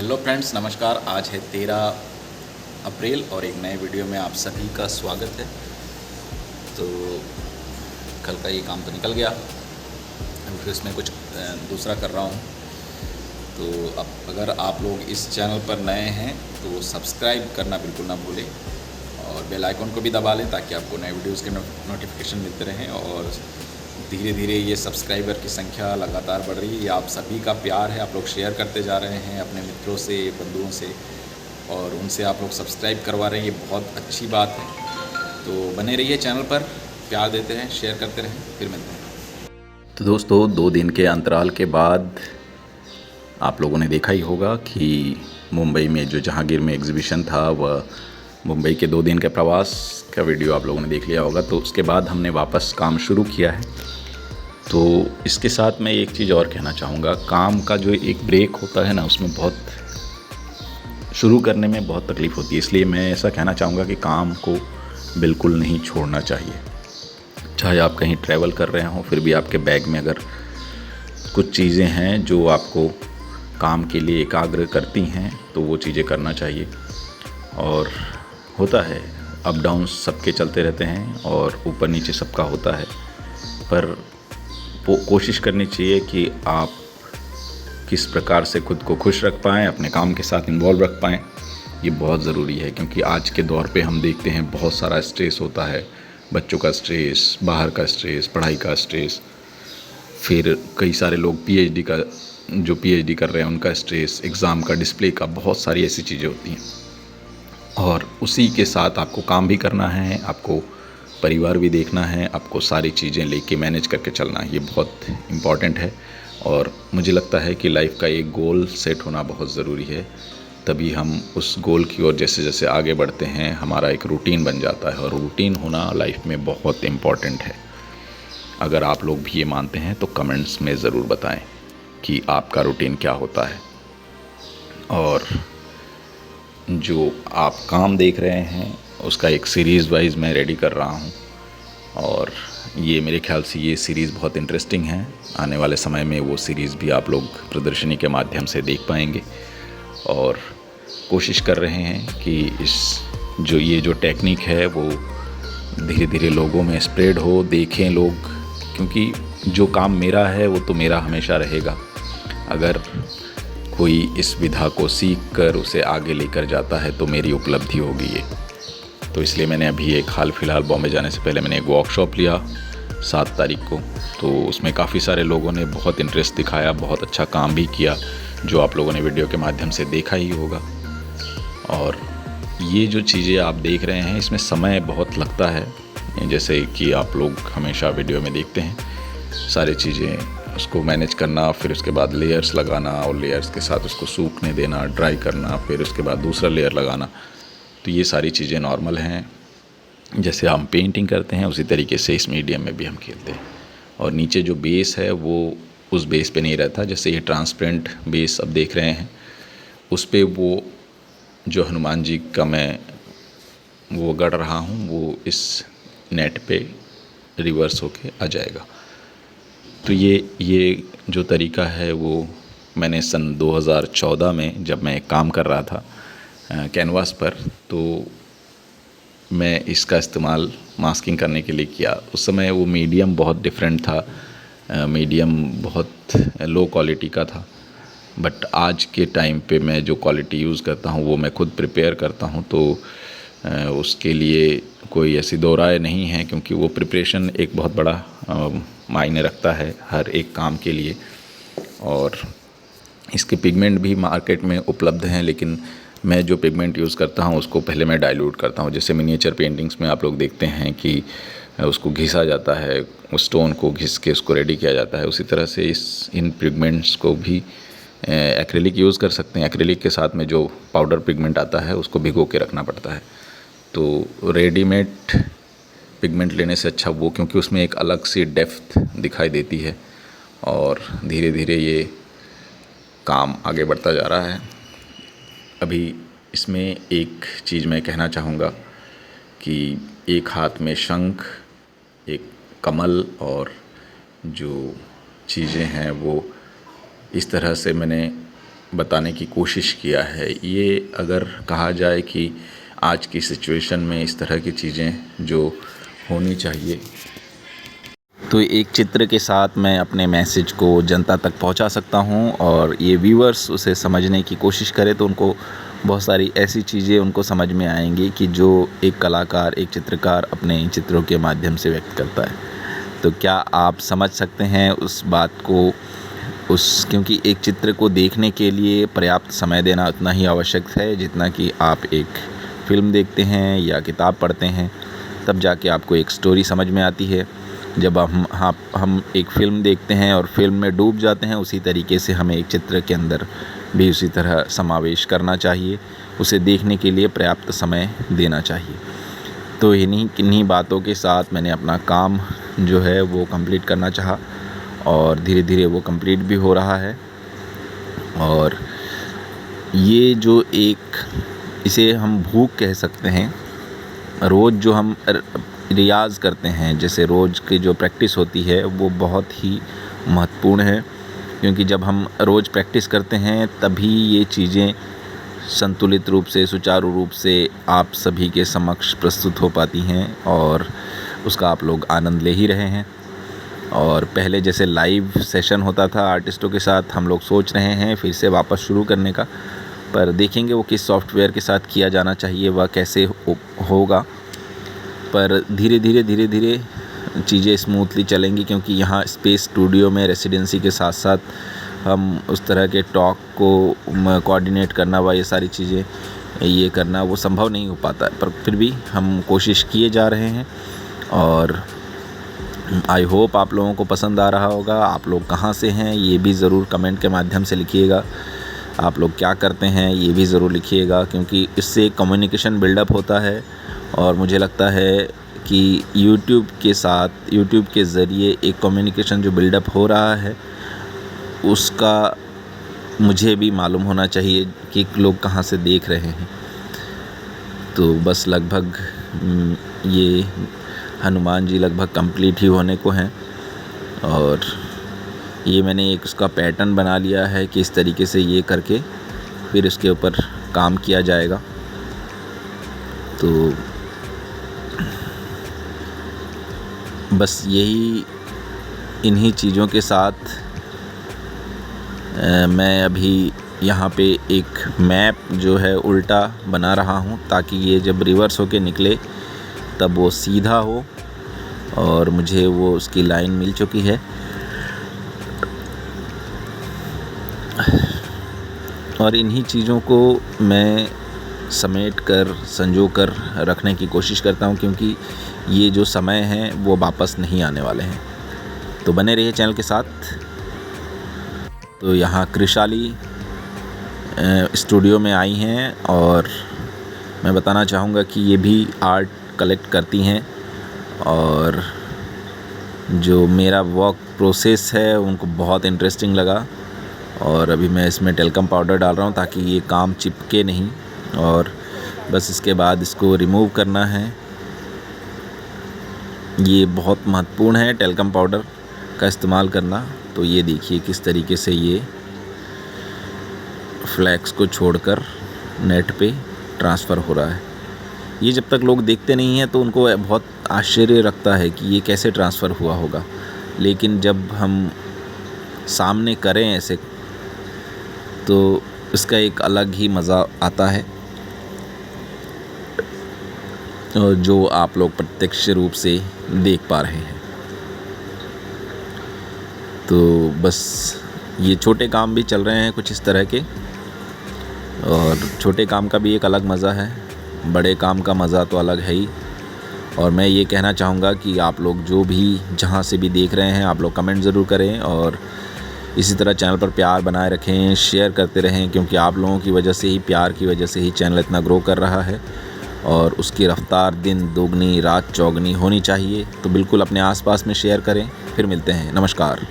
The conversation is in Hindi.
हेलो फ्रेंड्स, नमस्कार। आज है 13 अप्रैल और एक नए वीडियो में आप सभी का स्वागत है। तो कल का ये काम तो निकल गया, अभी फिर इसमें कुछ दूसरा कर रहा हूँ। तो अब अगर आप लोग इस चैनल पर नए हैं तो सब्सक्राइब करना बिल्कुल ना भूलें और बेल आइकन को भी दबा लें ताकि आपको नए वीडियोज़ के नोटिफिकेशन मिलते रहें। और धीरे धीरे ये सब्सक्राइबर की संख्या लगातार बढ़ रही है। ये आप सभी का प्यार है, आप लोग शेयर करते जा रहे हैं अपने मित्रों से, बंधुओं से, और उनसे आप लोग सब्सक्राइब करवा रहे हैं। ये बहुत अच्छी बात है। तो बने रहिए चैनल पर, प्यार देते रहें, शेयर करते रहें। फिर मिलते हैं। तो दोस्तों, 2 दिन के अंतराल के बाद आप लोगों ने देखा ही होगा कि मुंबई में जो जहांगीर में एग्ज़िबिशन था, वह मुंबई के 2 दिन के प्रवास का वीडियो आप लोगों ने देख लिया होगा। तो उसके बाद हमने वापस काम शुरू किया है। तो इसके साथ मैं एक चीज़ और कहना चाहूँगा। काम का जो एक ब्रेक होता है ना, उसमें बहुत शुरू करने में बहुत तकलीफ़ होती है। इसलिए मैं ऐसा कहना चाहूँगा कि काम को बिल्कुल नहीं छोड़ना चाहिए। चाहे आप कहीं ट्रैवल कर रहे हों, फिर भी आपके बैग में अगर कुछ चीज़ें हैं जो आपको काम के लिए एकाग्र करती हैं तो वो चीज़ें करना चाहिए। और होता है, अप डाउन सबके चलते रहते हैं और ऊपर नीचे सबका होता है, पर कोशिश करनी चाहिए कि आप किस प्रकार से खुद को खुश रख पाएँ, अपने काम के साथ इन्वॉल्व रख पाएँ। ये बहुत ज़रूरी है, क्योंकि आज के दौर पे हम देखते हैं बहुत सारा स्ट्रेस होता है। बच्चों का स्ट्रेस, बाहर का स्ट्रेस, पढ़ाई का स्ट्रेस, फिर कई सारे लोग पीएचडी कर रहे हैं उनका स्ट्रेस, एग्ज़ाम का, डिस्प्ले का, बहुत सारी ऐसी चीज़ें होती हैं। और उसी के साथ आपको काम भी करना है, आपको परिवार भी देखना है, आपको सारी चीज़ें लेके मैनेज करके चलना है। ये बहुत इम्पॉर्टेंट है। और मुझे लगता है कि लाइफ का एक गोल सेट होना बहुत ज़रूरी है। तभी हम उस गोल की ओर जैसे जैसे आगे बढ़ते हैं, हमारा एक रूटीन बन जाता है। और रूटीन होना लाइफ में बहुत इम्पॉर्टेंट है। अगर आप लोग भी ये मानते हैं तो कमेंट्स में ज़रूर बताएं कि आपका रूटीन क्या होता है। और जो आप काम देख रहे हैं उसका एक सीरीज़ वाइज मैं रेडी कर रहा हूँ, और ये मेरे ख्याल से ये सीरीज़ बहुत इंटरेस्टिंग है। आने वाले समय में वो सीरीज़ भी आप लोग प्रदर्शनी के माध्यम से देख पाएंगे। और कोशिश कर रहे हैं कि ये जो टेक्निक है वो धीरे धीरे लोगों में स्प्रेड हो, देखें लोग, क्योंकि जो काम मेरा है वो तो मेरा हमेशा रहेगा। अगर कोई इस विधा को सीख कर उसे आगे लेकर जाता है तो मेरी उपलब्धि होगी ये। तो इसलिए मैंने अभी एक हाल फिलहाल बॉम्बे जाने से पहले मैंने एक वर्कशॉप लिया 7 तारीख को। तो उसमें काफ़ी सारे लोगों ने बहुत इंटरेस्ट दिखाया, बहुत अच्छा काम भी किया, जो आप लोगों ने वीडियो के माध्यम से देखा ही होगा। और ये जो चीज़ें आप देख रहे हैं इसमें समय बहुत लगता है, जैसे कि आप लोग हमेशा वीडियो में देखते हैं सारी चीज़ें, उसको मैनेज करना, फिर उसके बाद लेयर्स लगाना और लेयर्स के साथ उसको सूखने देना, ड्राई करना, फिर उसके बाद दूसरा लेयर लगाना। तो ये सारी चीज़ें नॉर्मल हैं। जैसे हम पेंटिंग करते हैं उसी तरीके से इस मीडियम में भी हम खेलते हैं। और नीचे जो बेस है वो उस बेस पे नहीं रहता। जैसे ये ट्रांसपेरेंट बेस अब देख रहे हैं, उस पे वो जो हनुमान जी का मैं वो गढ़ रहा हूँ वो इस नेट पे रिवर्स होके आ जाएगा। तो ये जो तरीका है वो मैंने सन 2014 में जब मैं काम कर रहा था कैनवास पर, तो मैं इसका इस्तेमाल मास्किंग करने के लिए किया। उस समय वो मीडियम बहुत डिफरेंट था, मीडियम बहुत लो क्वालिटी का था। बट आज के टाइम पे मैं जो क्वालिटी यूज़ करता हूँ वो मैं खुद प्रिपेयर करता हूँ। तो उसके लिए कोई ऐसी दो राय नहीं है, क्योंकि वो प्रिपरेशन एक बहुत बड़ा मायने रखता है हर एक काम के लिए। और इसके पिगमेंट भी मार्केट में उपलब्ध हैं, लेकिन मैं जो पिगमेंट यूज़ करता हूँ उसको पहले मैं डाइल्यूट करता हूँ। जैसे मिनिएचर पेंटिंग्स में आप लोग देखते हैं कि उसको घिसा जाता है, उस स्टोन को घिस के उसको रेडी किया जाता है, उसी तरह से इन पिगमेंट्स को भी एक्रेलिक यूज़ कर सकते हैं। एक्रेलिक के साथ में जो पाउडर पिगमेंट आता है उसको भिगो के रखना पड़ता है। तो रेडीमेड पिगमेंट लेने से अच्छा वो, क्योंकि उसमें एक अलग सी डेप्थ दिखाई देती है। और धीरे धीरे ये काम आगे बढ़ता जा रहा है। अभी इसमें एक चीज़ मैं कहना चाहूँगा कि एक हाथ में शंख, एक कमल, और जो चीज़ें हैं वो इस तरह से मैंने बताने की कोशिश किया है। ये अगर कहा जाए कि आज की सिचुएशन में इस तरह की चीज़ें जो होनी चाहिए, तो एक चित्र के साथ मैं अपने मैसेज को जनता तक पहुंचा सकता हूं और ये व्यूअर्स उसे समझने की कोशिश करें तो उनको बहुत सारी ऐसी चीज़ें उनको समझ में आएंगी कि जो एक कलाकार, एक चित्रकार अपने चित्रों के माध्यम से व्यक्त करता है। तो क्या आप समझ सकते हैं उस बात को, क्योंकि एक चित्र को देखने के लिए पर्याप्त समय देना उतना ही आवश्यक है जितना कि आप एक फ़िल्म देखते हैं या किताब पढ़ते हैं, तब जाके आपको एक स्टोरी समझ में आती है। जब हम एक फ़िल्म देखते हैं और फ़िल्म में डूब जाते हैं, उसी तरीके से हमें एक चित्र के अंदर भी उसी तरह समावेश करना चाहिए, उसे देखने के लिए पर्याप्त समय देना चाहिए। तो किन्हीं बातों के साथ मैंने अपना काम जो है वो कंप्लीट करना चाहा और धीरे धीरे वो कंप्लीट भी हो रहा है। और ये जो इसे हम भूख कह सकते हैं, रोज़ जो हम रियाज़ करते हैं, जैसे रोज़ की जो प्रैक्टिस होती है वो बहुत ही महत्वपूर्ण है, क्योंकि जब हम रोज़ प्रैक्टिस करते हैं तभी ये चीज़ें संतुलित रूप से, सुचारू रूप से आप सभी के समक्ष प्रस्तुत हो पाती हैं और उसका आप लोग आनंद ले ही रहे हैं। और पहले जैसे लाइव सेशन होता था आर्टिस्टों के साथ, हम लोग सोच रहे हैं फिर से वापस शुरू करने का, पर देखेंगे वो किस सॉफ्टवेयर के साथ किया जाना चाहिए, वह कैसे होगा। पर धीरे धीरे चीज़ें स्मूथली चलेंगी, क्योंकि यहाँ स्पेस स्टूडियो में रेसिडेंसी के साथ साथ हम उस तरह के टॉक को कोऑर्डिनेट करना व ये सारी चीज़ें ये करना वो संभव नहीं हो पाता है, पर फिर भी हम कोशिश किए जा रहे हैं। और आई होप आप लोगों को पसंद आ रहा होगा। आप लोग कहाँ से हैं ये भी ज़रूर कमेंट के माध्यम से लिखिएगा। आप लोग क्या करते हैं ये भी ज़रूर लिखिएगा, क्योंकि इससे कम्युनिकेशन बिल्डअप होता है। और मुझे लगता है कि यूट्यूब के ज़रिए एक कम्युनिकेशन जो बिल्डअप हो रहा है उसका मुझे भी मालूम होना चाहिए कि लोग कहाँ से देख रहे हैं। तो बस लगभग ये हनुमान जी लगभग कंप्लीट ही होने को हैं और ये मैंने एक उसका पैटर्न बना लिया है कि इस तरीके से ये करके फिर इसके ऊपर काम किया जाएगा। तो बस इन्हीं चीज़ों के साथ मैं अभी यहाँ पे एक मैप जो है उल्टा बना रहा हूँ, ताकि ये जब रिवर्स होके निकले तब वो सीधा हो। और मुझे वो उसकी लाइन मिल चुकी है और इन्हीं चीज़ों को मैं समेट कर संजो कर रखने की कोशिश करता हूँ, क्योंकि ये जो समय है वो वापस नहीं आने वाले हैं। तो बने रहिए चैनल के साथ। तो यहाँ कृशाली स्टूडियो में आई हैं और मैं बताना चाहूँगा कि ये भी आर्ट कलेक्ट करती हैं और जो मेरा वर्क प्रोसेस है उनको बहुत इंटरेस्टिंग लगा। और अभी मैं इसमें टेल्कम पाउडर डाल रहा हूँ ताकि ये काम चिपके नहीं, और बस इसके बाद इसको रिमूव करना है। ये बहुत महत्वपूर्ण है टेल्कम पाउडर का इस्तेमाल करना। तो ये देखिए किस तरीके से ये फ्लैक्स को छोड़कर नेट पे ट्रांसफ़र हो रहा है। ये जब तक लोग देखते नहीं हैं तो उनको बहुत आश्चर्य रखता है कि ये कैसे ट्रांसफ़र हुआ होगा, लेकिन जब हम सामने करें ऐसे तो इसका एक अलग ही मज़ा आता है, और जो आप लोग प्रत्यक्ष रूप से देख पा रहे हैं। तो बस ये छोटे काम भी चल रहे हैं कुछ इस तरह के, और छोटे काम का भी एक अलग मज़ा है, बड़े काम का मज़ा तो अलग है ही। और मैं ये कहना चाहूँगा कि आप लोग जो भी जहाँ से भी देख रहे हैं आप लोग कमेंट ज़रूर करें और इसी तरह चैनल पर प्यार बनाए रखें, शेयर करते रहें, क्योंकि आप लोगों की वजह से ही, प्यार की वजह से ही चैनल इतना ग्रो कर रहा है और उसकी रफ़्तार दिन दोगुनी रात चौगुनी होनी चाहिए। तो बिल्कुल अपने आसपास में शेयर करें। फिर मिलते हैं, नमस्कार।